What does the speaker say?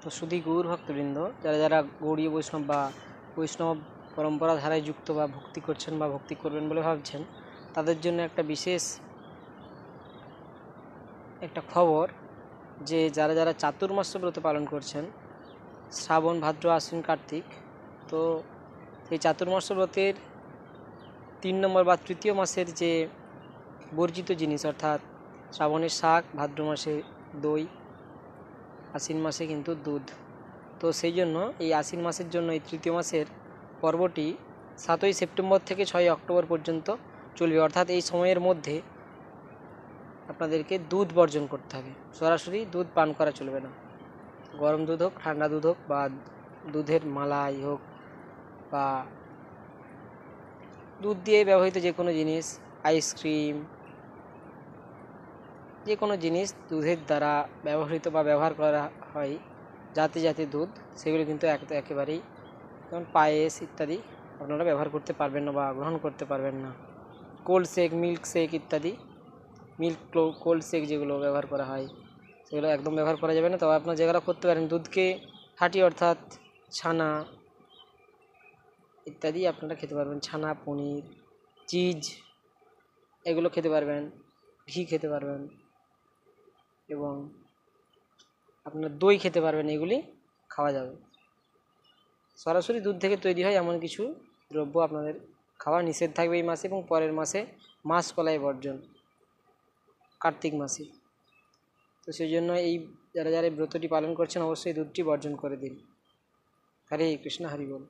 তো শুধু গৌর ভক্তবৃন্দ যারা যারা গৌড়ীয় বৈষ্ণব বা বৈষ্ণব পরম্পরা ধারায় যুক্ত বা ভক্তি করছেন বা ভক্তি করবেন বলে ভাবছেন, তাদের জন্য একটা বিশেষ একটা খবর যে যারা যারা চাতুর্মাস্য ব্রত পালন করছেন শ্রাবণ, ভাদ্র, আশ্বিন, কার্তিক, তো এই চাতুর্মাস্য ব্রতের 3 নম্বর বা তৃতীয় মাসের যে বর্জিত জিনিস, অর্থাৎ শ্রাবণের শাক, ভাদ্র মাসে দই, আশ্বিন মাসে কিন্তু দুধ, তো সেই জন্য এই আশ্বিন মাসের জন্য এই তৃতীয় মাসের পর্বটি 7ই সেপ্টেম্বর থেকে 6ই অক্টোবর পর্যন্ত চলবে। অর্থাৎ এই সময়ের মধ্যে আপনাদেরকে দুধ বর্জন করতে হবে, সরাসরি দুধ পান করা চলবে না। গরম দুধ হোক, ঠান্ডা দুধ হোক, বা দুধের মালাই হোক, বা দুধ দিয়ে ব্যবহৃত যে কোনো জিনিস, আইসক্রিম, যে কোনো জিনিস দুধের দ্বারা ব্যবহৃত বা ব্যবহার করা হয় জাতি জাতি দুধ, সেগুলো কিন্তু একেবারেই, যেমন পায়েস ইত্যাদি আপনারা ব্যবহার করতে পারবেন না বা গ্রহণ করতে পারবেন না। কোল্ড শেক, মিল্ক শেক ইত্যাদি, কোল্ড শেক যেগুলো ব্যবহার করা হয় সেগুলো একদম ব্যবহার করা যাবে না। তবে আপনারা যেগুলো করতে পারেন, দুধকে ফাটিয়ে অর্থাৎ ছানা ইত্যাদি আপনারা খেতে পারবেন। ছানা, পনির, চিজ এগুলো খেতে পারবেন, ঘি খেতে পারবেন এবং আপনার দই খেতে পারবেন। এগুলি খাওয়া যাবে। সরাসরি দুধ থেকে তৈরি হয় এমন কিছু দ্রব্য আপনাদের খাওয়া নিষেধ থাকবে এই মাসে, এবং পরের মাসে মাসকলাই বর্জন, কার্তিক মাসে। তো সেই জন্য এই যারা যারা ব্রতটি পালন করছেন অবশ্যই দুধটি বর্জন করে দিন। হরে কৃষ্ণ, হরি বল।